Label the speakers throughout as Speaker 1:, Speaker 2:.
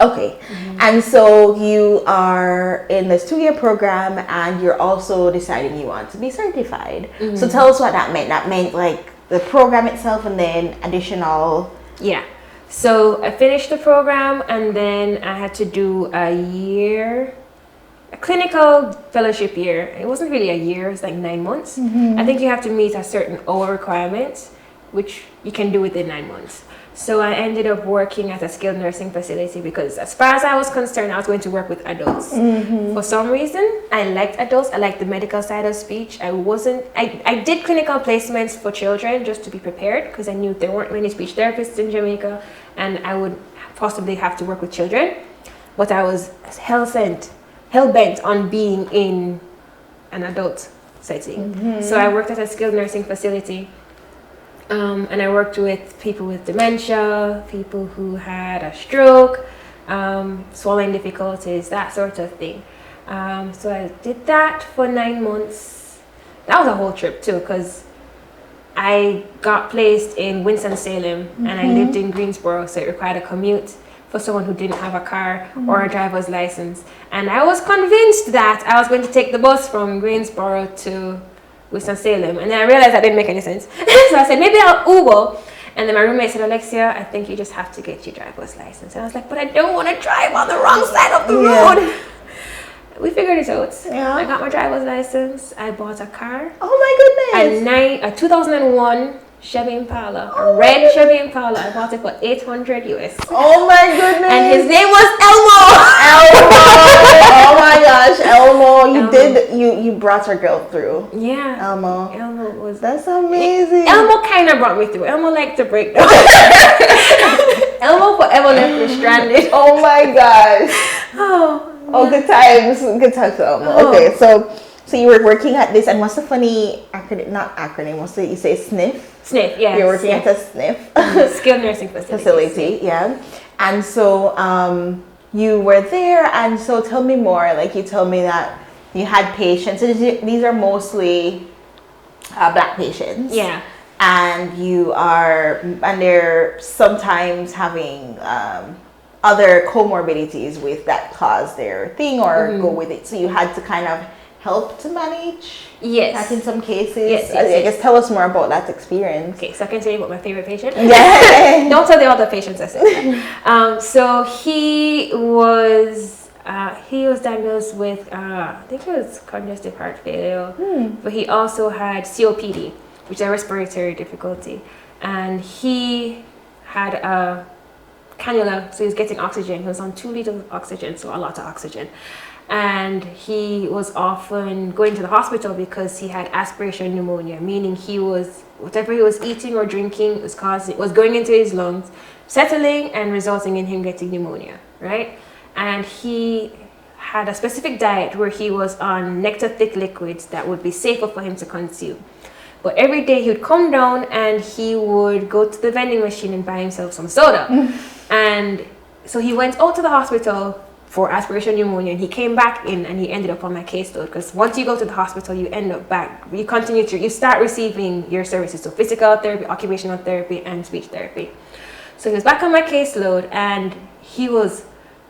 Speaker 1: Okay. And so you are in this 2-year program and you're also deciding you want to be certified. So tell us what that meant. That meant like the program itself and then additional.
Speaker 2: Yeah. So I finished the program and then I had to do a clinical fellowship year. It wasn't really a year, it was like 9 months. I think you have to meet a certain hour requirement, which you can do within 9 months. So I ended up working at a skilled nursing facility because as far as I was concerned, I was going to work with adults. For some reason, I liked adults. I liked the medical side of speech. I did clinical placements for children just to be prepared because I knew there weren't many speech therapists in Jamaica and I would possibly have to work with children. But I was hell-bent on being in an adult setting. So I worked at a skilled nursing facility. And I worked with people with dementia, people who had a stroke, swallowing difficulties, that sort of thing. So I did that for 9 months. That was a whole trip too, because I got placed in Winston-Salem and I lived in Greensboro, so it required a commute for someone who didn't have a car or a driver's license. And I was convinced that I was going to take the bus from Greensboro to Winston-Salem, and then I realized that didn't make any sense. So I said, maybe I'll Uber. And then my roommate said, Alexia, I think you just have to get your driver's license. And I was like, but I don't want to drive on the wrong side of the road. We figured it out. Yeah. I got my driver's license. I bought a car.
Speaker 1: Oh my goodness.
Speaker 2: A 2001 Chevy Impala, a red Chevy Impala. I bought it for $800 US.
Speaker 1: Oh my goodness.
Speaker 2: And his name was Elmo.
Speaker 1: Oh my gosh, Elmo. You brought our girl through.
Speaker 2: Yeah.
Speaker 1: Elmo was. That's amazing.
Speaker 2: Elmo kind of brought me through. Elmo liked to break down. Elmo forever left me stranded.
Speaker 1: Oh my gosh. Good times. Good times for Elmo. Okay, so you were working at this, and what's the funny acronym? Not acronym. What's it? You say SNF?
Speaker 2: SNF, yeah.
Speaker 1: You're working at a SNF.
Speaker 2: Skilled nursing
Speaker 1: facility, yeah. And so you were there, and so tell me more. Like you told me that you had patients. So these are mostly Black patients.
Speaker 2: Yeah.
Speaker 1: And they're sometimes having other comorbidities with that cause their thing or go with it. So you had to kind of help to manage that in some cases.
Speaker 2: Yes,
Speaker 1: I guess tell us more about that experience.
Speaker 2: Okay, so I can tell you about my favorite patient.
Speaker 1: Yeah.
Speaker 2: Don't tell the other patients I said. So he was diagnosed with I think it was congestive heart failure, but he also had COPD, which is a respiratory difficulty, and he had a cannula, so he was getting oxygen. He was on 2 liters of oxygen, so a lot of oxygen. And he was often going to the hospital because he had aspiration pneumonia, meaning whatever he was eating or drinking was going into his lungs, settling and resulting in him getting pneumonia, right? And he had a specific diet where he was on nectar-thick liquids that would be safer for him to consume. But every day he would come down and he would go to the vending machine and buy himself some soda. And so he went out to the hospital for aspiration pneumonia, and he came back in and he ended up on my caseload, because once you go to the hospital, you end up back. You start receiving your services, so physical therapy, occupational therapy, and speech therapy. So he was back on my caseload, and he was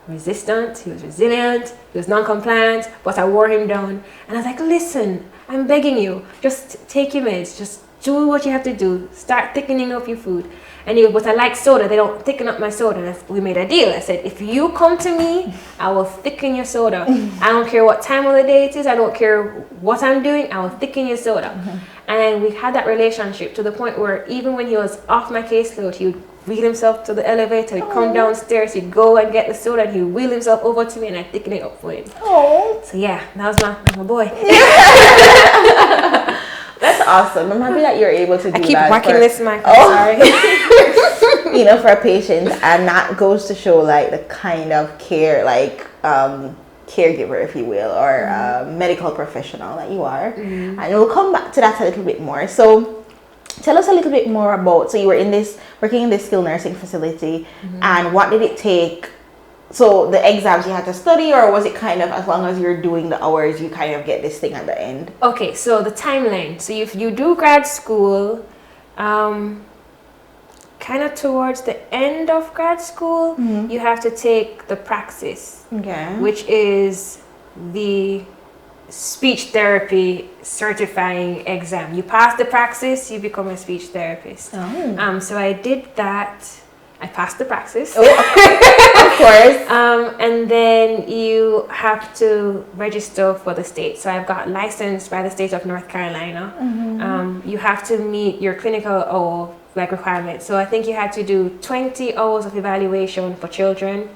Speaker 2: resistant, he was resilient, he was non-compliant, but I wore him down. And I was like, listen, I'm begging you, just take your meds, just do what you have to do, start thickening up your food. And he goes, but I like soda, they don't thicken up my soda. And we made a deal. I said, if you come to me, I will thicken your soda. I don't care what time of the day it is, I don't care what I'm doing, I will thicken your soda. And we had that relationship to the point where even when he was off my caseload, he would wheel himself to the elevator, he'd come downstairs, he'd go and get the soda, and he'd wheel himself over to me, and I'd thicken it up for him. So yeah, that was my boy.
Speaker 1: That's awesome. I'm happy that you're able to do that.
Speaker 2: I keep whacking this mic. Sorry.
Speaker 1: For a patient, and that goes to show like the kind of care, like caregiver, if you will, or medical professional that you are. And we'll come back to that a little bit more. So tell us a little bit more about, so you were working in this skilled nursing facility, and what did it take? So the exams you had to study, or was it kind of as long as you're doing the hours, you kind of get this thing at the end?
Speaker 2: Okay, so the timeline. So if you do grad school, kind of towards the end of grad school, you have to take the praxis, which is the speech therapy certifying exam. You pass the praxis, you become a speech therapist. So I did that. I passed the praxis.
Speaker 1: Of course.
Speaker 2: And then you have to register for the state. So I've got licensed by the state of North Carolina. You have to meet your clinical hour requirements. So I think you had to do 20 hours of evaluation for children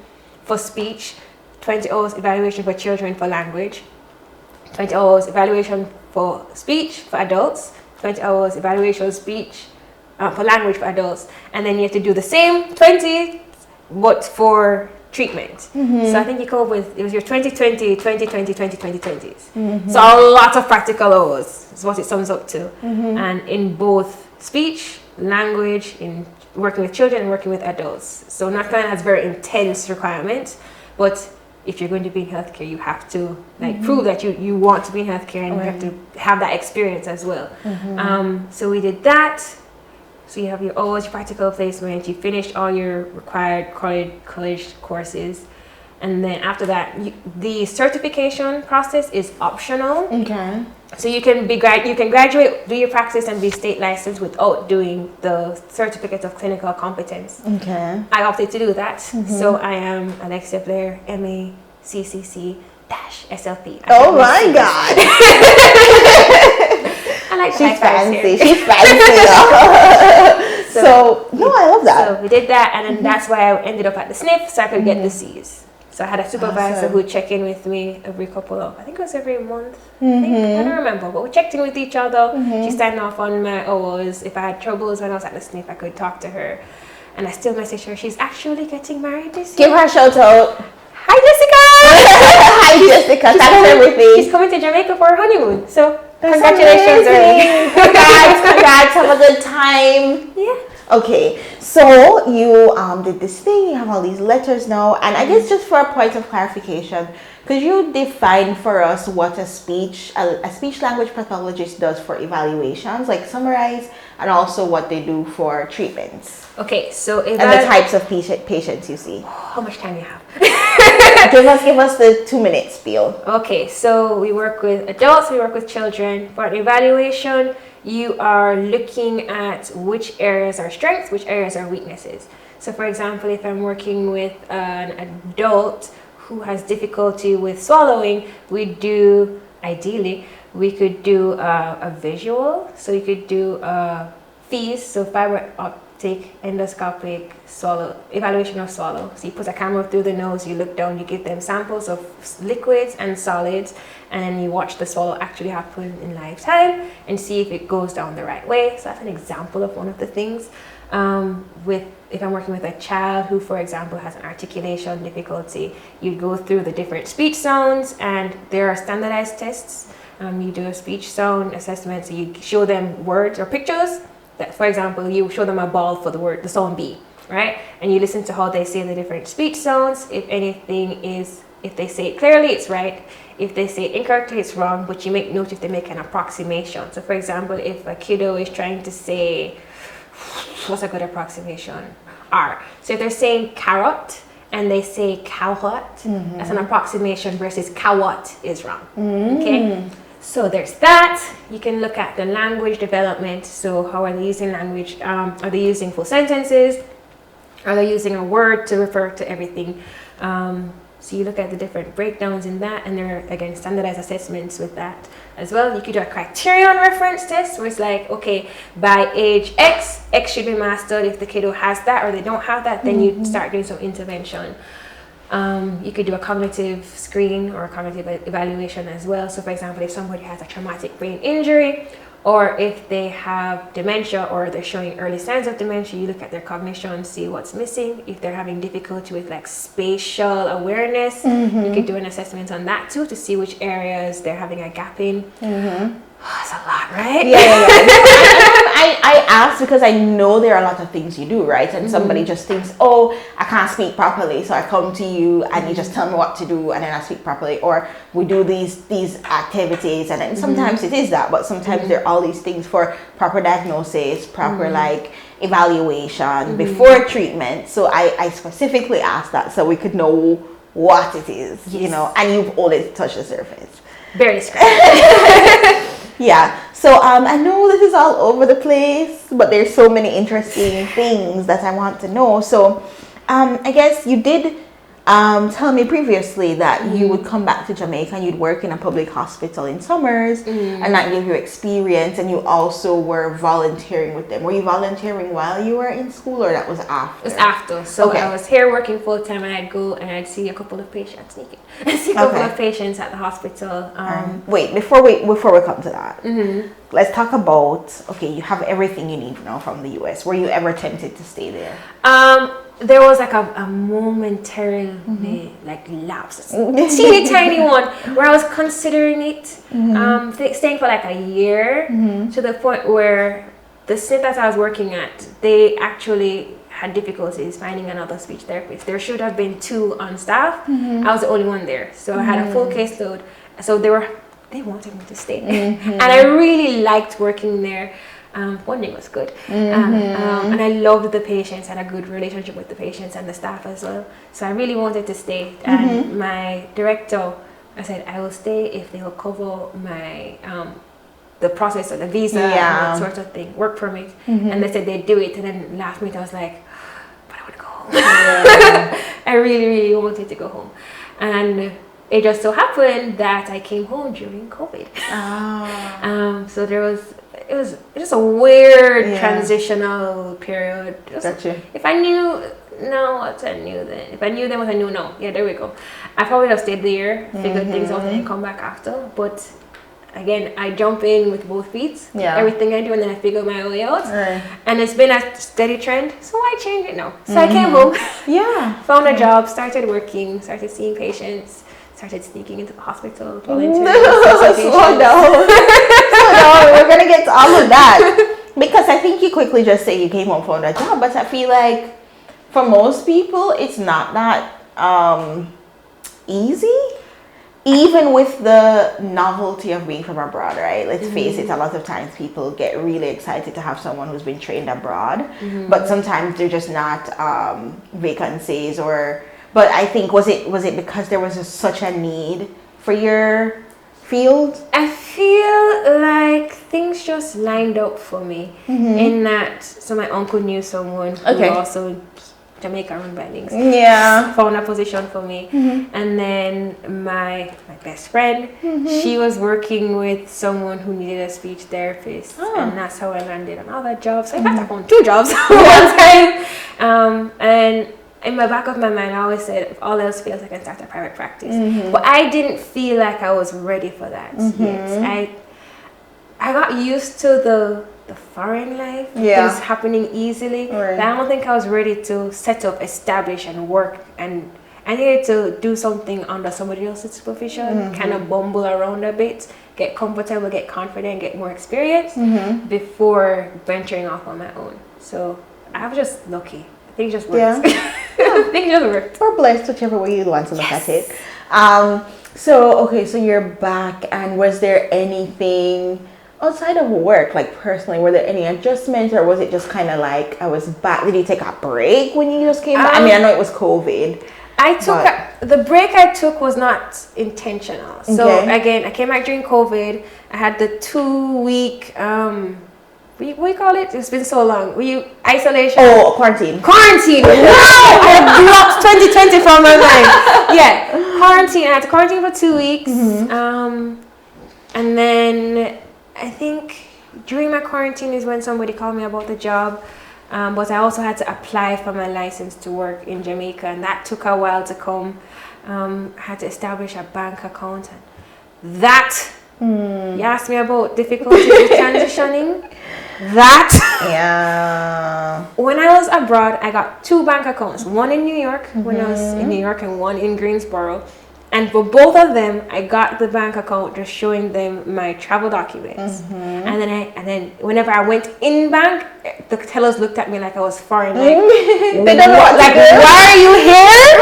Speaker 2: for speech, 20 hours evaluation for children for language, 20 hours evaluation for speech for adults, 20 hours evaluation speech for language for adults, and then you have to do the same 20 but for treatment. So I think you come up with, it was your 2020, 2020, 2020, 2020s. So a lot of practical hours is what it sums up to. And in both speech, language, in working with children and working with adults. So North Carolina has very intense requirements, but if you're going to be in healthcare, you have to prove that you want to be in healthcare, and you have to have that experience as well. So we did that. So you have your hours, your practical placement, you finished all your required college courses, and then after that, the certification process is optional. So you can graduate, do your practice, and be state licensed without doing the certificate of clinical competence. I opted to do that. So I am Alexia Blair, MA ccc-slp.
Speaker 1: Oh my God.
Speaker 2: I like
Speaker 1: She's fancy. She's fancy. So no, I love that.
Speaker 2: So we did that, and then that's why I ended up at the SNF, so I could get the Cs. So I had a supervisor who would check in with me every couple of, I think it was every month. I don't remember, but we checked in with each other. She signed off on my hours. If I had troubles when I was at the SNF, I could talk to her. And I still message her. She's actually getting married this year.
Speaker 1: Give her a shout out.
Speaker 2: Hi, Jessica!
Speaker 1: Hi, Jessica. Thanks for everything.
Speaker 2: She's coming to Jamaica for her honeymoon. So
Speaker 1: That's
Speaker 2: congratulations,
Speaker 1: amazing. Congrats. Have a good time.
Speaker 2: Yeah.
Speaker 1: Okay, so you did this thing, you have all these letters now, and I guess just for a point of clarification, could you define for us what a speech language pathologist does for evaluations, like summarize, and also what they do for treatments?
Speaker 2: Okay, so
Speaker 1: and the types of patients you see.
Speaker 2: How much time you have?
Speaker 1: give us the 2-minute spiel.
Speaker 2: Okay, so we work with adults, we work with children. For an evaluation, you are looking at which areas are strengths, which areas are weaknesses. So for example, if I'm working with an adult who has difficulty with swallowing, ideally, we could do a visual. So you could do a FEES, so fiber optic endoscopic swallow, evaluation of swallow. So you put a camera through the nose, you look down, you give them samples of liquids and solids, and you watch the swallow actually happen in live time and see if it goes down the right way. So that's an example of one of the things. If I'm working with a child who, for example, has an articulation difficulty, you go through the different speech sounds, and there are standardized tests. You do a speech sound assessment, so you show them words or pictures. That, for example, you show them a ball for the sound B, right? And you listen to how they say the different speech sounds. If they say it clearly, it's right. If they say it incorrectly, it's wrong, but you make note if they make an approximation. So for example, if a kiddo is trying to say, what's a good approximation? R. So if they're saying carrot and they say carrot, that's an approximation versus carrot is wrong, okay? So there's that. You can look at the language development. So how are they using language? Are they using full sentences? Are they using a word to refer to everything? So you look at the different breakdowns in that, and there are, again, standardized assessments with that as well. You could do a criterion reference test where it's like, okay, by age X should be mastered. If the kiddo has that or they don't have that, then you start doing some intervention. You could do a cognitive screen or a cognitive evaluation as well. So for example, if somebody has a traumatic brain injury, or if they have dementia or they're showing early signs of dementia, you look at their cognition, see what's missing. If they're having difficulty with like spatial awareness, you could do an assessment on that too to see which areas they're having a gap in. That's a lot, right?
Speaker 1: Yeah. I asked because I know there are a lot of things you do, right? And somebody just thinks, oh, I can't speak properly, so I come to you and you just tell me what to do and then I speak properly. Or we do these activities, and then sometimes it is that, but sometimes there are all these things for proper diagnosis, proper like evaluation before treatment. So I specifically asked that so we could know what it is, you know, and you've only touched the surface.
Speaker 2: Very scratchy.
Speaker 1: Yeah. So I know this is all over the place, but there's so many interesting things that I want to know. So I guess you did tell me previously that you would come back to Jamaica and you'd work in a public hospital in summers and that gave you experience, and you also were volunteering with them. Were you volunteering while you were in school, or that was after?
Speaker 2: It was after. So I was here working full time, and I'd go and I'd see a couple of patients, of patients at the hospital.
Speaker 1: Wait, before we come to that, let's talk about, okay, you have everything you need now from the US. Were you ever tempted to stay there?
Speaker 2: There was like a momentary like lapse, teeny tiny one, where I was considering it, staying for like a year, to the point where the SNP that I was working at, they actually had difficulties finding another speech therapist. There should have been 2 on staff. I was the only one there, so I had a full caseload. So they wanted me to stay there, and I really liked working there. Funding was good, and I loved the patients, had a good relationship with the patients and the staff as well. So I really wanted to stay. And my director, I said, I will stay if they will cover my the process of the visa and that sort of thing, work permit. And they said they'd do it. And then last minute I was like, but I want to go home. I really, really wanted to go home. And it just so happened that I came home during COVID. So it was just a weird transitional period.
Speaker 1: Gotcha.
Speaker 2: If I knew now what I knew then, if I knew then what I knew now, yeah, there we go. I probably would have stayed there, figured things out, and then come back after. But again, I jump in with both feet, everything I do, and then I figure my way out. And it's been a steady trend, so I changed it now. So I came home, found a job, started working, started seeing patients, started sneaking into the hospital, volunteering.
Speaker 1: Slow down. We're gonna get to all of that, because I think you quickly just say you came home, found a job, but I feel like for most people it's not that easy, even with the novelty of being from abroad, right? Let's face it, a lot of times people get really excited to have someone who's been trained abroad, but sometimes they're just not vacancies, but I think was it because there was such a need for your field?
Speaker 2: I feel like things just lined up for me in that. So my uncle knew someone who also Jamaica run bindings. Found a position for me, and then my best friend, she was working with someone who needed a speech therapist, and that's how I landed on all that jobs. So in fact, I found 2 jobs one time, and in my back of my mind, I always said, if all else fails, I can start a private practice. But I didn't feel like I was ready for that yet. I got used to the foreign life, things happening easily. But I don't think I was ready to set up, establish, and work. And I needed to do something under somebody else's supervision, kind of bumble around a bit, get comfortable, get confident, get more experience before venturing off on my own. So I was just lucky. Things just worked. Things just worked.
Speaker 1: Or blessed, whichever way you want to look at it. So you're back, and was there anything outside of work, like personally, were there any adjustments, or was it just kind of like I was back? Did you take a break when you just came back? I mean, I know it was COVID.
Speaker 2: The break I took was not intentional. So again, I came back during COVID. I had the 2-week we call it? It's been so long. Isolation?
Speaker 1: Oh, quarantine.
Speaker 2: Quarantine! Wow! I blocked 2020 from my mind. Yeah, quarantine. I had to quarantine for 2 weeks. And then I think during my quarantine is when somebody called me about the job. But I also had to apply for my license to work in Jamaica, and that took a while to come. I had to establish a bank account. And that, you asked me about difficulties with transitioning. When I was abroad, I got 2 bank accounts, one in New York when I was in New York, and one in Greensboro. And for both of them, I got the bank account just showing them my travel documents. And then whenever I went in bank, the tellers looked at me like I was foreign. Like, they don't know why are you here?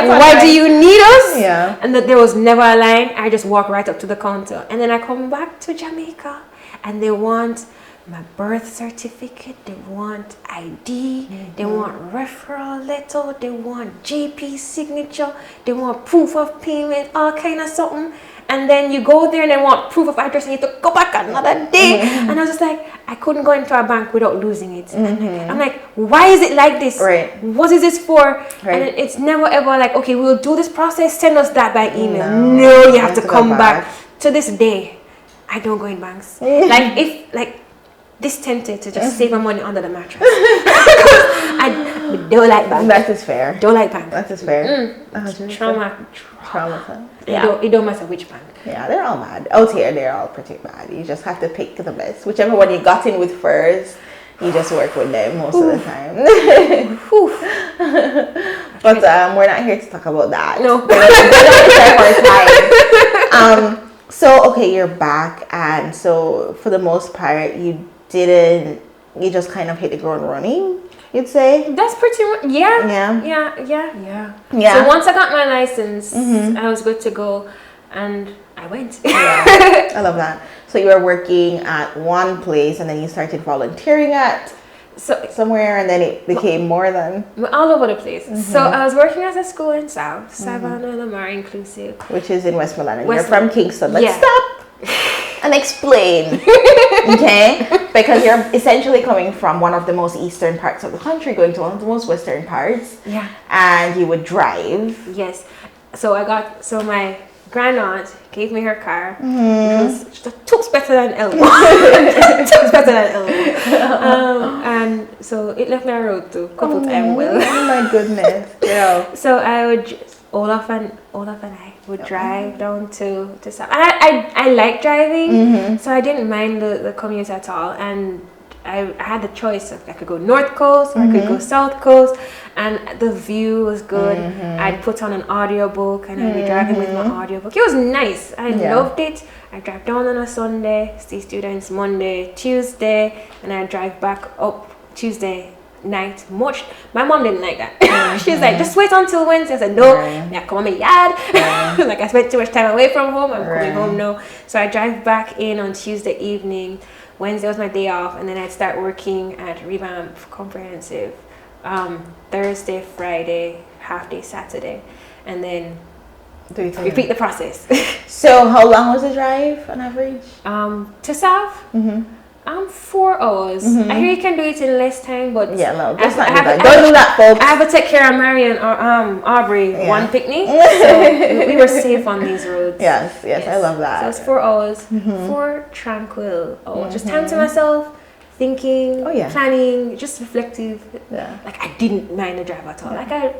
Speaker 2: Why do you need us? And that there was never a line. I just walk right up to the counter. And then I come back to Jamaica, and they want my birth certificate, they want ID, they want referral letter, they want JP signature, they want proof of payment, all kind of something. And then you go there and they want proof of address and you have to go back another day. And I was just like, I couldn't go into a bank without losing it. And I'm like, why is it like this?
Speaker 1: Right.
Speaker 2: What is this for? And it's never ever like, okay, we'll do this process, send us that by email. No, you have to come back. To this day, I don't go in banks. Like, if, like, this tempted to just save my money under the mattress. I don't like banks.
Speaker 1: That is fair.
Speaker 2: Don't like banks.
Speaker 1: That is fair.
Speaker 2: Trauma.
Speaker 1: Yeah.
Speaker 2: It don't matter which bank.
Speaker 1: Yeah, they're all bad. Out here, they're all pretty bad. You just have to pick the best. Whichever one you got in with first, you just work with them most of the time. But we're not here to talk about that.
Speaker 2: No.
Speaker 1: We're not so, okay, you're back. And so, for the most part, you just kind of hit the ground running, you'd say?
Speaker 2: That's pretty much, yeah. So once I got my license, I was good to go, and I went.
Speaker 1: I love that. So you were working at one place, and then you started volunteering at somewhere, and then it became more than
Speaker 2: all over the place. So I was working at a school in South Savannah, Lamar Inclusive,
Speaker 1: which is in Westmoreland. You're from Kingston. Let's
Speaker 2: Yeah.
Speaker 1: stop and explain, okay? Because you're essentially coming from one of the most eastern parts of the country, going to one of the most western parts.
Speaker 2: Yeah.
Speaker 1: And you would drive.
Speaker 2: Yes. So my grandaunt gave me her car. It was just a toots better than Elmo. Toots better than Elmo. And so it left me a road to couple times. Well.
Speaker 1: Oh my goodness. Yeah.
Speaker 2: So I would Olaf and I would drive down to South. I like driving, so I didn't mind the commute at all. And I had the choice of I could go North Coast or I could go South Coast, and the view was good. I'd put on an audiobook and I'd be driving with my audiobook. It was nice. I loved it. I drive down on a Sunday, see students Monday, Tuesday, and I drive back up Tuesday night. My mom didn't like that. She's like, just wait until Wednesday. I said, no, yeah, come on my yard. Like, I spent too much time away from home. I'm coming home now. So I drive back in on Tuesday evening. Wednesday was my day off, and then I'd start working at Revamp Comprehensive Thursday, Friday, half day Saturday, and then repeat the process.
Speaker 1: So how long was the drive on average?
Speaker 2: To South? 4 hours. I hear you can do it in less time, but
Speaker 1: yeah, no, that's not do that. Don't do that, folks.
Speaker 2: I have to take care of Mary and Aubrey one picnic, so we were safe on these roads.
Speaker 1: Yes, I love that.
Speaker 2: So it's 4 hours, 4 tranquil hours, just time to myself, thinking, planning, just reflective. Yeah, like I didn't mind the drive at all. Like I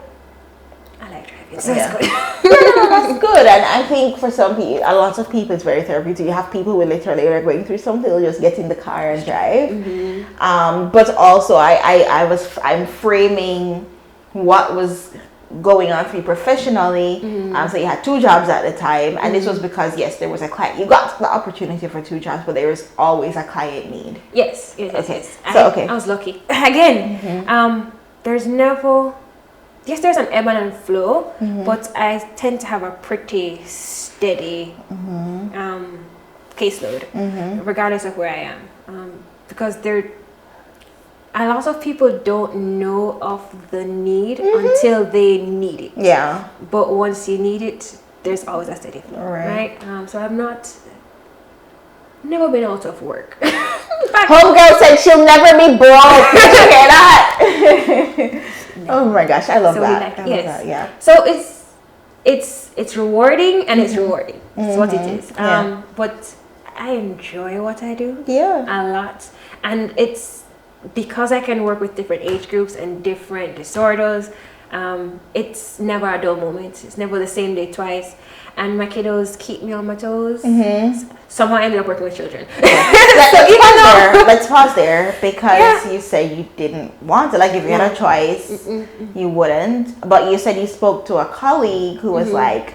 Speaker 2: like driving, so it's good.
Speaker 1: No, that's good. And I think for some people, a lot of people, it's very therapeutic. You have people who literally are going through something, they'll just get in the car and drive. But also, I'm framing what was going on for you professionally. So you had 2 jobs at the time, and this was because there was a client. You got the opportunity for 2 jobs, but there was always a client need.
Speaker 2: Yes.
Speaker 1: So
Speaker 2: I was lucky. Again, there's never. Yes, there's an ebb and flow, but I tend to have a pretty steady caseload, regardless of where I am. Because a lot of people don't know of the need until they need it. Yeah. But once you need it, there's always a steady flow, right? So I've never been out of work.
Speaker 1: Homegirl said she'll never be broke. Did you hear that? Oh my gosh, I love that. I love that. Yeah.
Speaker 2: So it's rewarding, and it's rewarding. That's what it is. But I enjoy what I do. Yeah. A lot, and it's because I can work with different age groups and different disorders. It's never a dull moment. It's never the same day twice. And my kiddos keep me on my toes. Somehow I ended up working with children.
Speaker 1: Let's pause there because you said you didn't want to. Like, if you had a choice, you wouldn't. But you said you spoke to a colleague who was like,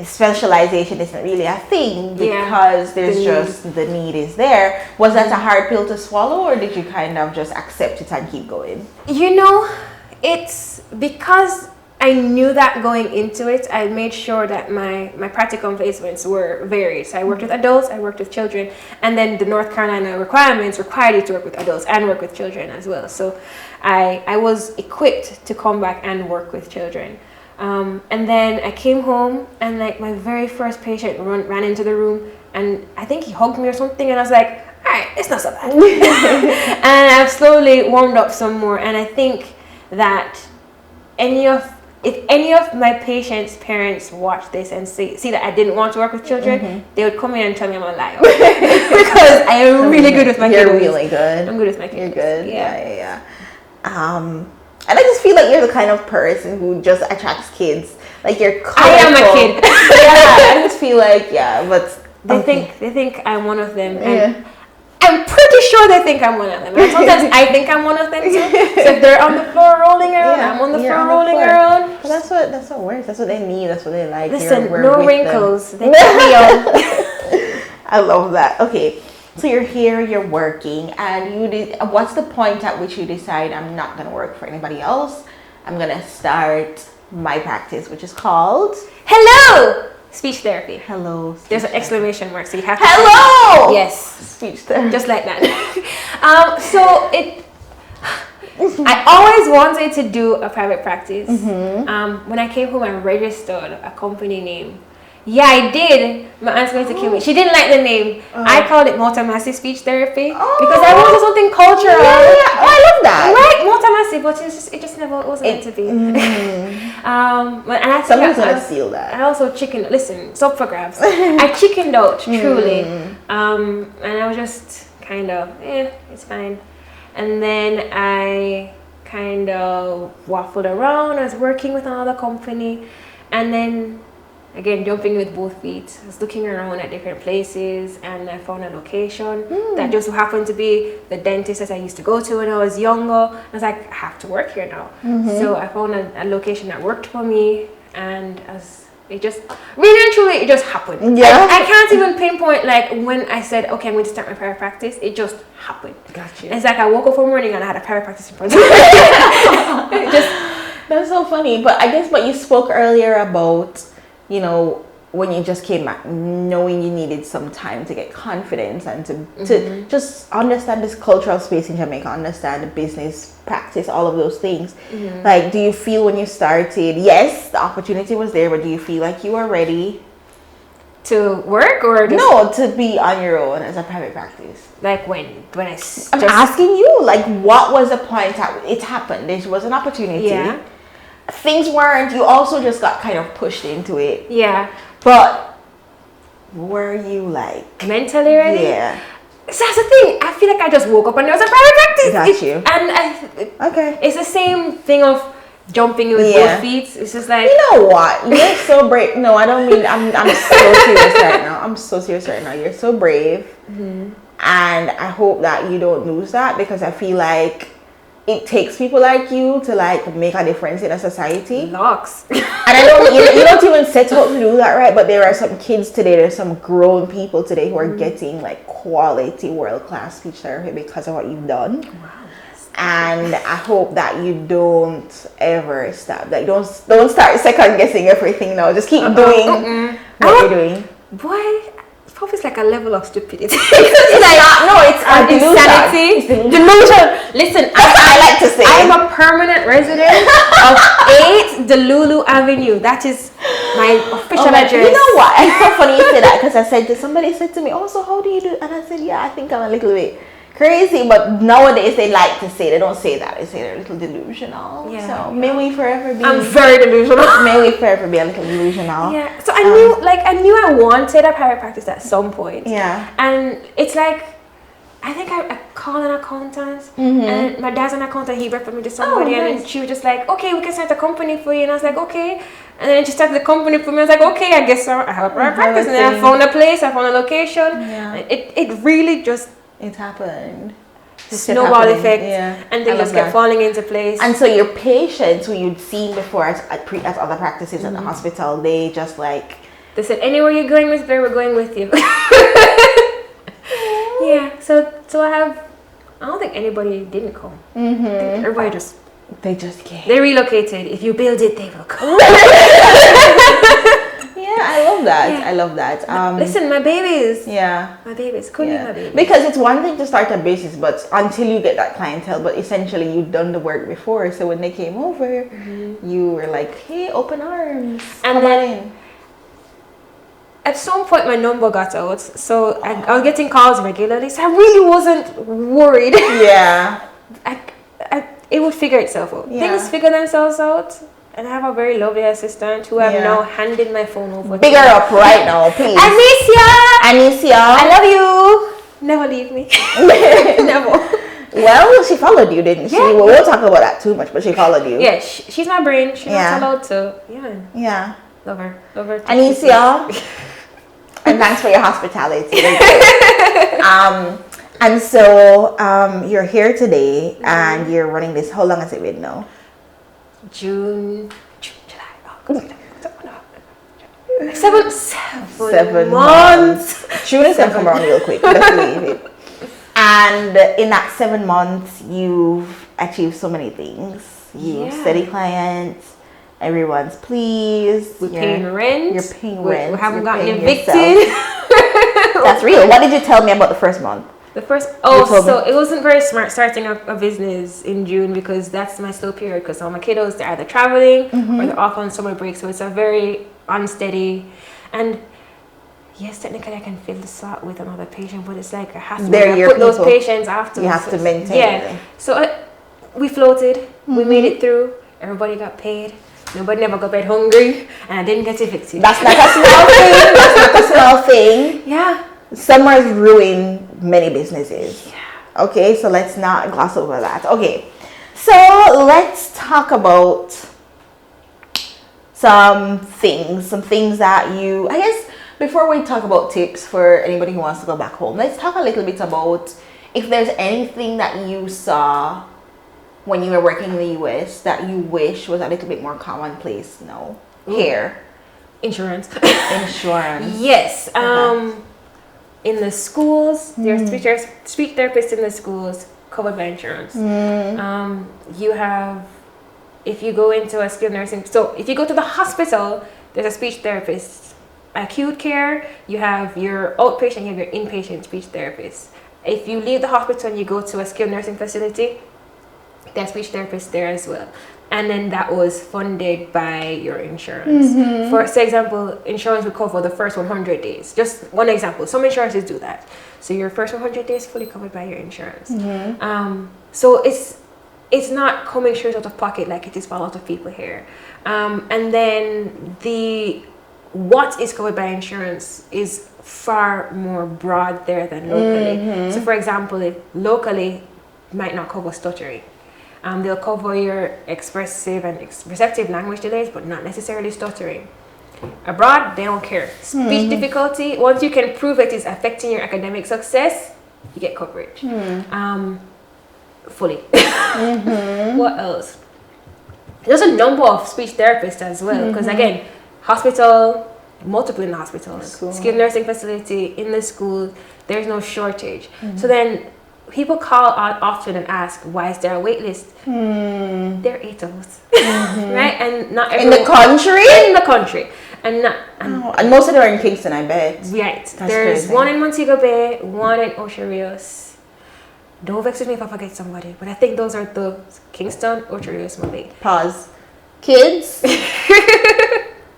Speaker 1: specialization isn't really a thing because there's just the need is there. Was that a hard pill to swallow, or did you kind of just accept it and keep going?
Speaker 2: It's because I knew that going into it. I made sure that my practicum placements were varied. So I worked with adults, I worked with children, and then the North Carolina requirements required you to work with adults and work with children as well. So I was equipped to come back and work with children. And then I came home, and like my very first patient ran into the room, and I think he hugged me or something, and I was like, all right, it's not so bad. And I've slowly warmed up some more, and I think that if any of my patients' parents watch this and see that I didn't want to work with children, they would come in and tell me I'm a liar. Because I am really good with my kids.
Speaker 1: You're really good.
Speaker 2: I'm good with my kids.
Speaker 1: You're good. Yeah. And I just feel like you're the kind of person who just attracts kids. Like you're colorful.
Speaker 2: I am a kid.
Speaker 1: Yeah, I just feel like, but
Speaker 2: they think I'm one of them. And I'm pretty sure they think I'm one of them. And sometimes I think I'm one of them too. So if they're on the floor rolling around, I'm on the floor rolling around.
Speaker 1: But that's what works. That's what they need. That's what they like.
Speaker 2: Listen, no wrinkles. They put me on.
Speaker 1: I love that. Okay, so you're here, you're working, and you did. What's the point at which you decide I'm not gonna work for anybody else? I'm gonna start my practice, which is called
Speaker 2: Hello Speech Therapy.
Speaker 1: Hello.
Speaker 2: There's an exclamation mark, so you have to
Speaker 1: Hello.
Speaker 2: say, yes.
Speaker 1: Speech therapy.
Speaker 2: Just like that. I always wanted to do a private practice. When I came home, I registered a company name. Yeah, I did. My aunt's going to kill me. She didn't like the name. I called it multi-massive speech therapy because I wanted something cultural.
Speaker 1: Yeah. Oh, I love that.
Speaker 2: Right, multi-massive, but it just never wasn't meant to be. And
Speaker 1: Someone's gonna steal that.
Speaker 2: I also listen, it's up for grabs. I chickened out, truly. And I was just kind of, it's fine. And then I kind of waffled around. I was working with another company, and then again, jumping with both feet. I was looking around at different places, and I found a location that just happened to be the dentist that I used to go to when I was younger. I was like, I have to work here now. So I found a location that worked for me, and it just really and truly, it just happened.
Speaker 1: Yeah.
Speaker 2: I can't even pinpoint like when I said, okay, I'm going to start my private practice. It just happened.
Speaker 1: Gotcha.
Speaker 2: And it's like I woke up one morning and I had a private practice in front of me.
Speaker 1: That's so funny. But I guess what you spoke earlier about, when you just came back, knowing you needed some time to get confidence and to just understand this cultural space in Jamaica, understand the business practice, all of those things. Like, do you feel when you started, yes, the opportunity was there, but do you feel like you were ready
Speaker 2: to work or just
Speaker 1: no, to be on your own as a private practice?
Speaker 2: Like when
Speaker 1: I'm asking you, like, what was the point at it happened? There was an opportunity.
Speaker 2: Yeah.
Speaker 1: Things weren't, you also just got kind of pushed into it.
Speaker 2: Yeah.
Speaker 1: But were you like
Speaker 2: mentally ready?
Speaker 1: Yeah.
Speaker 2: So that's the thing. I feel like I just woke up and there was a private practice.
Speaker 1: Got you.
Speaker 2: Okay. It's the same thing of jumping with both feet. It's just like,
Speaker 1: you know what? You're so brave. No, I don't mean. I'm so serious right now. I'm so serious right now. You're so brave, and I hope that you don't lose that, because I feel like it takes people like you to like make a difference in a society.
Speaker 2: Locks.
Speaker 1: And I don't, you don't even set out to do that, right? But there are some kids today, there's some grown people today who are getting like quality world-class speech therapy because of what you've done.
Speaker 2: Wow.
Speaker 1: And I hope that you don't ever stop. Like don't start second guessing everything now. Just keep doing what you're doing.
Speaker 2: Boy, it's like a level of stupidity.
Speaker 1: It's like
Speaker 2: insanity. Delusion. Listen,
Speaker 1: I like to say
Speaker 2: I'm a permanent resident of 8 Delulu Avenue. That is my official address.
Speaker 1: You know what? It's so funny you say that, because somebody said to me, "Oh, so how do you do?" And I said, "Yeah, I think I'm a little bit crazy." But nowadays they like to say, they don't say that. They say they're a little delusional.
Speaker 2: Yeah.
Speaker 1: So may we forever be.
Speaker 2: I'm very delusional.
Speaker 1: May we forever be a little delusional.
Speaker 2: Yeah. So I knew I wanted a private practice at some point.
Speaker 1: Yeah.
Speaker 2: And it's like, I think I called an accountant, and my dad's an accountant. He referred me to somebody, and then she was just like, "Okay, we can start a company for you." And I was like, "Okay." And then she started the company for me. I was like, "Okay, I guess so. I have a private practice." And then I found a place. I found a location.
Speaker 1: Yeah.
Speaker 2: It really just.
Speaker 1: It happened.
Speaker 2: Snowball effect,
Speaker 1: yeah.
Speaker 2: and they just kept falling into place.
Speaker 1: And so your patients who you'd seen before at other practices at the hospital, they just like,
Speaker 2: they said, "Anywhere you're going, Miss Blair, we're going with you." Yeah. So I don't think anybody didn't come. I think everybody just
Speaker 1: They just came.
Speaker 2: They relocated. If you build it, they will come.
Speaker 1: Yeah, I love that.
Speaker 2: Yeah.
Speaker 1: I love that.
Speaker 2: Listen, my babies.
Speaker 1: Yeah.
Speaker 2: My babies. Couldn't be my babies.
Speaker 1: Because it's one thing to start a business, but until you get that clientele, but essentially you've done the work before. So when they came over, you were like, hey, open arms.
Speaker 2: And
Speaker 1: come
Speaker 2: then,
Speaker 1: on in.
Speaker 2: At some point, my number got out. So I was getting calls regularly. So I really wasn't worried.
Speaker 1: Yeah.
Speaker 2: It would figure itself out.
Speaker 1: Yeah.
Speaker 2: Things figure themselves out. And I have a very lovely assistant who I've now handed my phone over
Speaker 1: Big her up right now, please.
Speaker 2: Anicia!
Speaker 1: I
Speaker 2: love you! Never leave me. Never.
Speaker 1: Well, she followed you, didn't she?
Speaker 2: Yeah.
Speaker 1: Well, we'll talk about that too much, but she followed you.
Speaker 2: Yeah, she's my brain. She's not allowed to. Yeah.
Speaker 1: Yeah.
Speaker 2: Love her. Love her.
Speaker 1: Anicia. And thanks for your hospitality. And so you're here today and you're running this. How long has it been now?
Speaker 2: June, July, August. 7
Speaker 1: months. June is gonna come around real quick. Let's believe it. And in that 7 months, you've achieved so many things. You've steady clients. Everyone's pleased.
Speaker 2: We're paying rent.
Speaker 1: You're paying rent.
Speaker 2: We haven't gotten
Speaker 1: evicted.
Speaker 2: That's
Speaker 1: real. What did you tell me about the first month?
Speaker 2: So it wasn't very smart starting a business in June because that's my slow period because all my kiddos, they're either traveling or they're off on summer break. So it's a very unsteady. And yes, technically I can fill the slot with another patient, but it's like I have to put those patients after.
Speaker 1: You have to maintain.
Speaker 2: Yeah. So we floated. We made it through. Everybody got paid. Nobody never got bed hungry, and I didn't get evicted.
Speaker 1: That's not a small thing. That's not a small thing.
Speaker 2: Yeah.
Speaker 1: Summer's ruined many businesses.
Speaker 2: Yeah.
Speaker 1: Okay, so let's not gloss over that. Okay, so let's talk about some things that you, I guess, before we talk about tips for anybody who wants to go back home, let's talk a little bit about if there's anything that you saw when you were working in the US that you wish was a little bit more commonplace now here.
Speaker 2: Insurance.
Speaker 1: Yes.
Speaker 2: In the schools, there's speech therapists in the schools covered by insurance. You have, if you go into a skilled nursing, so if you go to the hospital, there's a speech therapist. Acute care, you have your outpatient, you have your inpatient speech therapist. If you leave the hospital and you go to a skilled nursing facility, there's speech therapists there as well. And then that was funded by your insurance. For example, insurance will cover the first 100 days. Just one example. Some insurances do that. So your first 100 days fully covered by your insurance. So it's not coming straight out of pocket like it is for a lot of people here. And then what is covered by insurance is far more broad there than locally. So for example, if locally might not cover stuttering. They'll cover your expressive and receptive language delays, but not necessarily stuttering. Abroad, they don't care. Speech difficulty, once you can prove it is affecting your academic success, you get coverage. Fully. What else? There's a number of speech therapists as well, because again, hospital, multiple in the hospitals, skilled nursing facility, in the school, there's no shortage. So then, people call out often and ask, why is there a wait list? There are 8 of us, right? And not everyone,
Speaker 1: in the country?
Speaker 2: In the country. And
Speaker 1: most of them are in Kingston, I bet.
Speaker 2: Right.
Speaker 1: That's
Speaker 2: There's
Speaker 1: crazy.
Speaker 2: one in Montego Bay, one in Ocho Rios. Don't vex with me if I forget somebody, but I think those are the Kingston, Ocho Rios, Malay.
Speaker 1: Pause. Kids?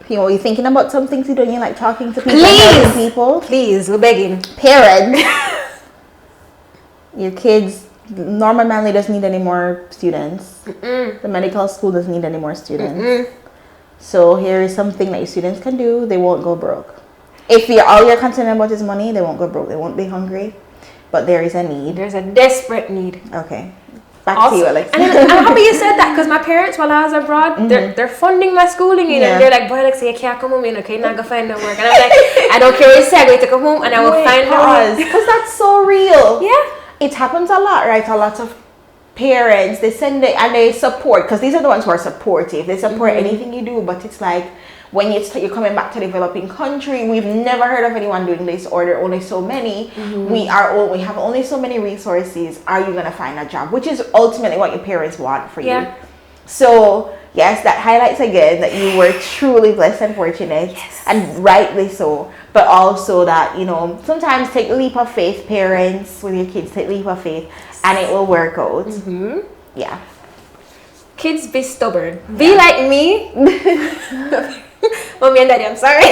Speaker 1: You're thinking about some things you don't, you like talking to people?
Speaker 2: Please, we're begging.
Speaker 1: Parents. Your kids, Norman Manley doesn't need any more students. The medical school doesn't need any more students. So here is something that your students can do. They won't go broke. If all you're concerned about is money, they won't go broke. They won't be hungry. But there is a need.
Speaker 2: There's a desperate need.
Speaker 1: Okay. Back to you, Alexia.
Speaker 2: And I'm happy you said that because my parents, while I was abroad, they're funding my schooling, and they're like, boy, Alexia, you can't come home, okay, not gonna find no work. And I'm like, I don't care what you say, I'm going to come home and I will find work.
Speaker 1: Because that's so real.
Speaker 2: Yeah.
Speaker 1: It happens a lot, right? A lot of parents, they send it and they support, because these are the ones who are supportive. They support anything you do, but it's like when you're coming back to developing country, we've never heard of anyone doing this, or there are only so many. We have only so many resources. Are you gonna find a job? Which is ultimately what your parents want for you. So yes, that highlights again that you were truly blessed and fortunate, and rightly so. But also that, you know, sometimes take a leap of faith, parents, with your kids, take a leap of faith, and it will work out. Yeah.
Speaker 2: Kids, be stubborn. Be like me. Mommy and daddy, I'm sorry.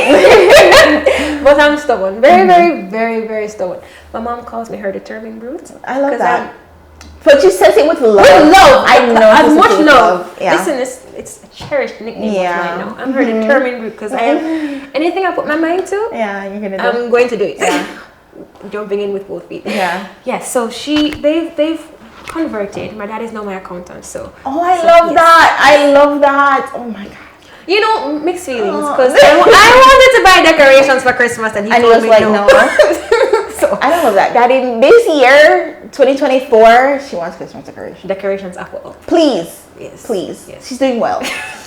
Speaker 2: But I'm stubborn. Very, very, very, very stubborn. My mom calls me her determined brute.
Speaker 1: I love that. But you says it with love.
Speaker 2: With love.
Speaker 1: I know.
Speaker 2: As much love.
Speaker 1: Yeah.
Speaker 2: Listen, it's a cherished nickname of mine now. I'm her determined brute because I am, anything I put my mind to,
Speaker 1: you're gonna do.
Speaker 2: I'm going to do it.
Speaker 1: Yeah.
Speaker 2: Jumping in with both feet.
Speaker 1: Yeah.
Speaker 2: Yes, so they've converted. My dad is now my accountant, so.
Speaker 1: Oh, I love that. I love that. Oh my god.
Speaker 2: You know, mixed feelings, because I wanted to buy decorations for Christmas, and he told me like, no. So
Speaker 1: I love that. That in this year, 2024, she wants Christmas decorations.
Speaker 2: Decorations up.
Speaker 1: Please.
Speaker 2: Yes.
Speaker 1: Please.
Speaker 2: Yes.
Speaker 1: She's doing well.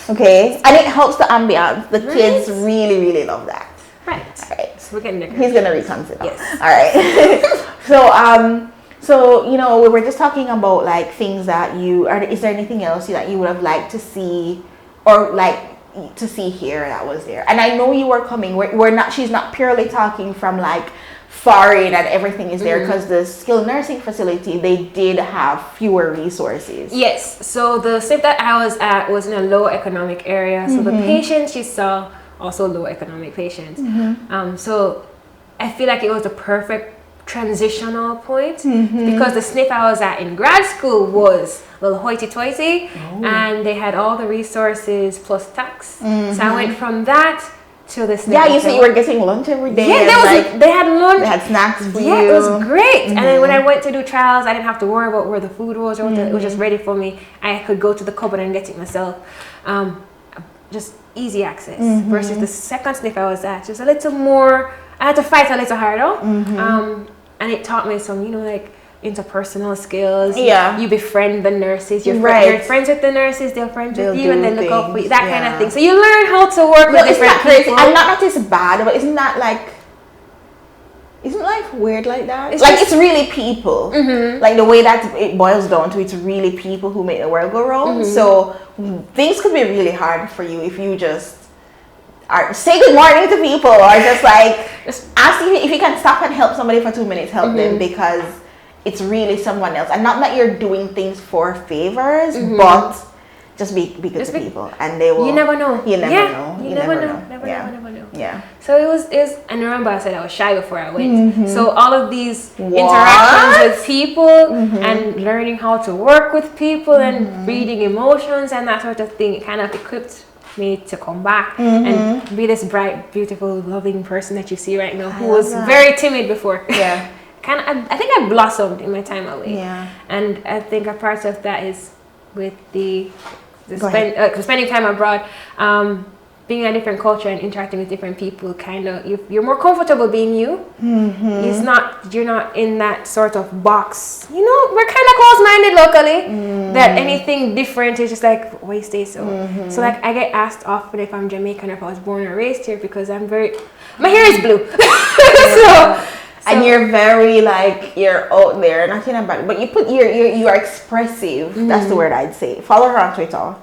Speaker 1: Okay. And it helps the ambiance. The kids really, really love that.
Speaker 2: Right.
Speaker 1: All right.
Speaker 2: So we're getting decorations.
Speaker 1: He's gonna reconsider.
Speaker 2: Yes.
Speaker 1: All right. So you know, we were just talking about like things that you are. Is there anything else that you would have liked to see, or like to see here that was there? And I know you were coming. We're not. She's not purely talking from like foreign and everything is there, because the skilled nursing facility, they did have fewer resources.
Speaker 2: Yes. So the SNP that I was at was in a low economic area. So the patients you saw also low economic patients. So I feel like it was the perfect transitional point, because the SNP I was at in grad school was a little hoity-toity, and they had all the resources plus tax. So I went from that to the SNP.
Speaker 1: Yeah, you said you were getting lunch every day.
Speaker 2: Yeah, they had lunch.
Speaker 1: They had snacks for you.
Speaker 2: Yeah, it was great. And then when I went to do trials, I didn't have to worry about where the food was, or it was just ready for me. I could go to the cupboard and get it myself. Just easy access. Versus the second SNP I was at, just a little more. I had to fight a little harder. And it taught me some, you know, like interpersonal skills.
Speaker 1: Yeah.
Speaker 2: You befriend the nurses. You're friends with the nurses. They're friends with you, and they look out for you. That kind of thing. So you learn how to work with different people.
Speaker 1: And not that it's bad, but isn't life weird like that? It's really people. Like the way that it boils down to, it's really people who make the world go round. So things could be really hard for you if you just say good morning to people, or just like ask if you can stop and help somebody for 2 minutes, help them, because it's really someone else. And not that you're doing things for favors, but just be good to people, and they will.
Speaker 2: You never know.
Speaker 1: You never know.
Speaker 2: You never know.
Speaker 1: Yeah.
Speaker 2: So it was, and remember I said I was shy before I went. So all of these interactions with people and learning how to work with people and reading emotions and that sort of thing, it kind of equipped me to come back and be this bright, beautiful, loving person that you see right now, who was very timid before. Yeah. I think I blossomed in my time away. Yeah. And I think a part of that is with the spending time abroad, being in a different culture and interacting with different people. Kind of, you're more comfortable being you. You're not in that sort of box. You know, we're kind of close-minded locally. That anything different is just like, why stay so? So like I get asked often if I'm Jamaican or if I was born or raised here, because my hair is blue.
Speaker 1: And you're very like, you're out there, not in a bad, but you are expressive. That's the word I'd say. Follow her on Twitter.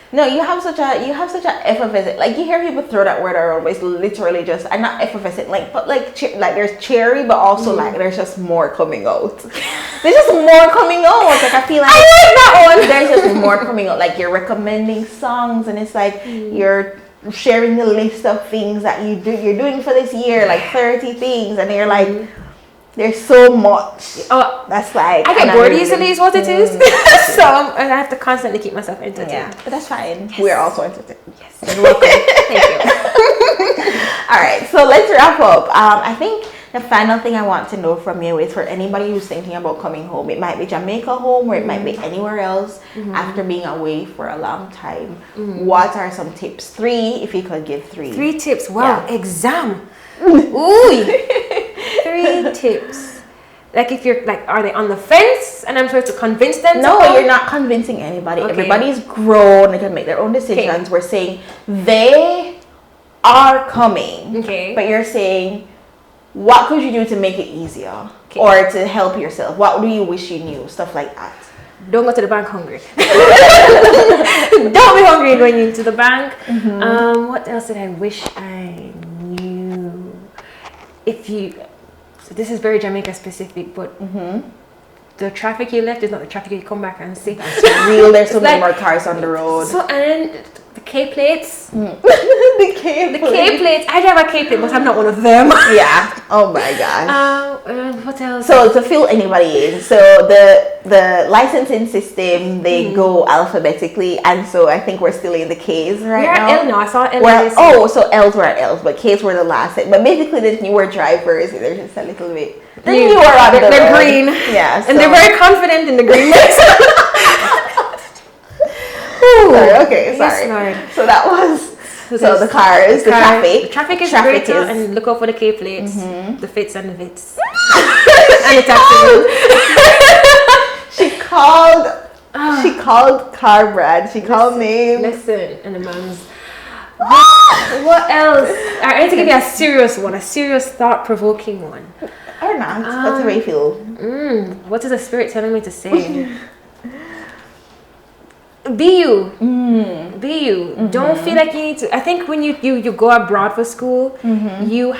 Speaker 1: No, you have such a effervescent, like you hear people throw that word around, but it's literally just, and not effervescent, like, but like there's cherry, but also like there's just more coming out. There's just more coming out. Like I feel like
Speaker 2: I like that one.
Speaker 1: There's just more coming out. Like you're recommending songs, and it's like you're sharing the list of things that you're doing for this year, like 30 things, and you're like, there's so much. Oh, that's like,
Speaker 2: I get bored easily is what it is. So I have to constantly keep myself entertained.
Speaker 1: Yeah, but that's fine. Yes. We're also entertained.
Speaker 2: Yes, you're welcome. Thank you.
Speaker 1: All right, so let's wrap up. I think the final thing I want to know from you is for anybody who's thinking about coming home. It might be Jamaica home, or it might be anywhere else after being away for a long time. What are some tips? 3, if you could give 3.
Speaker 2: 3 tips. Wow, yeah. Exam. Ooh. 3 tips. Like if you're like, are they on the fence and I'm supposed to convince them?
Speaker 1: No, you're not convincing anybody. Okay. Everybody's grown. They can make their own decisions. Okay. We're saying they are coming. Okay. But you're saying, what could you do to make it easier? Okay. Or to help yourself? What do you wish you knew? Stuff like that.
Speaker 2: don't go to the bank hungry. Don't be hungry going into the bank. What else did I wish I knew? So this is very Jamaica specific, but the traffic you left is not the traffic you come back and see.
Speaker 1: That's real. There's so many more cars on the road.
Speaker 2: So, and the K plates.
Speaker 1: The K
Speaker 2: plates. I drive a K plate, but I'm not one of them.
Speaker 1: Yeah. Oh my gosh.
Speaker 2: What else?
Speaker 1: So to fill anybody in, so the licensing system, they go alphabetically, and so I think we're still in the K's right now.
Speaker 2: L now. I saw L.
Speaker 1: Well, so L's were at L's, but K's were the last. But basically, the newer drivers, they're just a little bit. They're
Speaker 2: green.
Speaker 1: Yeah. So.
Speaker 2: And they're very confident in the green.
Speaker 1: Sorry. Okay. Sorry.
Speaker 2: Yes, Lord.
Speaker 1: So that was. So the cars, the traffic.
Speaker 2: The traffic is great, and look out for the K plates, the fits and the vits, and the taxi. She called car brand. She called names. Listen, and the man's. What else? I need to give you a serious one, a serious thought-provoking one.
Speaker 1: Or not? That's how I feel.
Speaker 2: What is the spirit telling me to say? Be you. Be you. Don't feel like you need to. I think when you go abroad for school, you're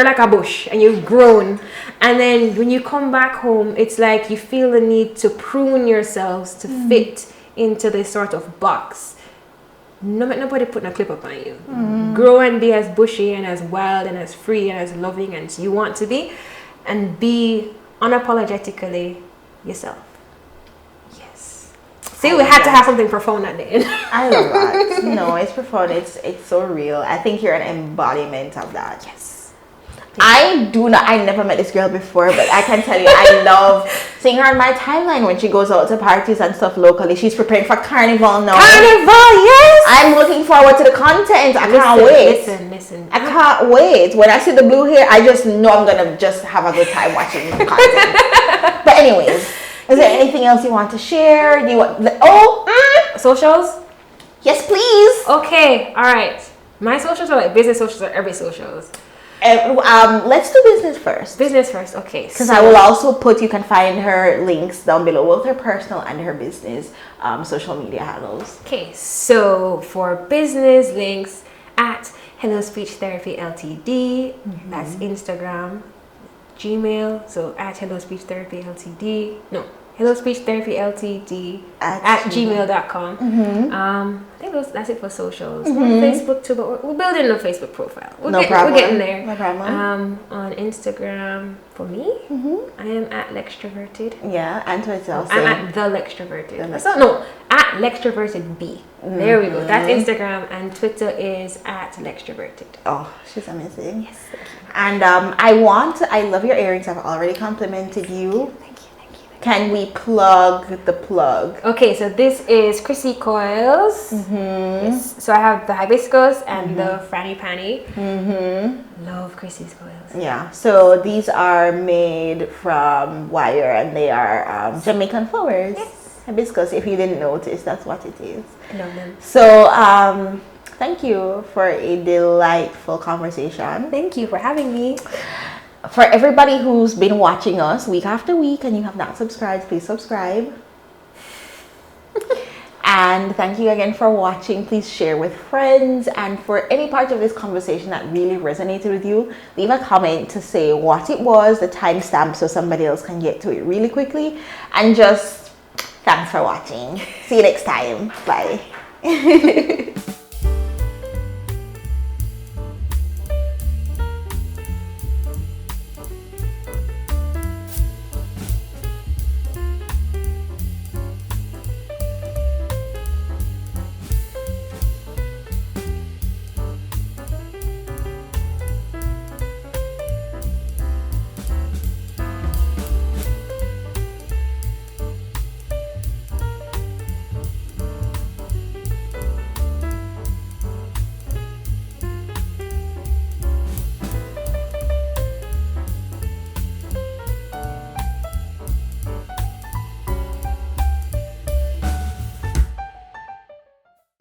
Speaker 2: like a bush and you've grown, and then when you come back home, it's like you feel the need to prune yourselves to fit into this sort of box. No, nobody putting a clip up on you. Grow and be as bushy and as wild and as free and as loving as you want to be, and be unapologetically yourself. See, we had to have something profound at the end.
Speaker 1: I love that. No, it's profound. It's so real. I think you're an embodiment of that.
Speaker 2: Yes.
Speaker 1: I never met this girl before, but I can tell you, I love seeing her on my timeline when she goes out to parties and stuff locally. She's preparing for Carnival now.
Speaker 2: Carnival, yes!
Speaker 1: I'm looking forward to the content. I can't wait.
Speaker 2: Listen.
Speaker 1: I can't wait. When I see the blue hair, I just know I'm going to just have a good time watching the content. But anyways. Is there anything else you want to share? Do you want
Speaker 2: socials?
Speaker 1: Yes, please.
Speaker 2: Okay, all right. My socials are like business socials or every socials.
Speaker 1: Let's do business first.
Speaker 2: Business first, okay.
Speaker 1: Because I will also you can find her links down below, both her personal and her business social media handles.
Speaker 2: Okay, so for business links at Hello Speech Therapy Ltd. That's Instagram. Gmail, so at Hello Speech Therapy Ltd. No, Hello Speech Therapy Ltd. at gmail.com. I think that's it for socials. We're on Facebook too, but we're building a Facebook profile. We're getting there.
Speaker 1: No problem.
Speaker 2: On Instagram for me, I am at Lextroverted.
Speaker 1: Yeah, and Twitter also.
Speaker 2: I'm at the Lextroverted. At Lextroverted B. There we go. That's Instagram, and Twitter is at Lextroverted.
Speaker 1: Oh, she's amazing.
Speaker 2: Yes, thank you.
Speaker 1: And I love your earrings. I've already complimented you.
Speaker 2: Thank you.
Speaker 1: Can we plug the plug?
Speaker 2: Okay, so this is Chrissy Coils. Yes. So I have the hibiscus and the Franny Panny. Love Chrissy's Coils.
Speaker 1: Yeah, so these are made from wire, and they are Jamaican flowers.
Speaker 2: Yes.
Speaker 1: Hibiscus, if you didn't notice, that's what it is.
Speaker 2: I love them.
Speaker 1: So thank you for a delightful conversation.
Speaker 2: Thank you for having me.
Speaker 1: For everybody who's been watching us week after week and you have not subscribed, please subscribe. And thank you again for watching. Please share with friends. And for any part of this conversation that really resonated with you, leave a comment to say what it was, the timestamp, so somebody else can get to it really quickly. And just thanks for watching. See you next time. Bye.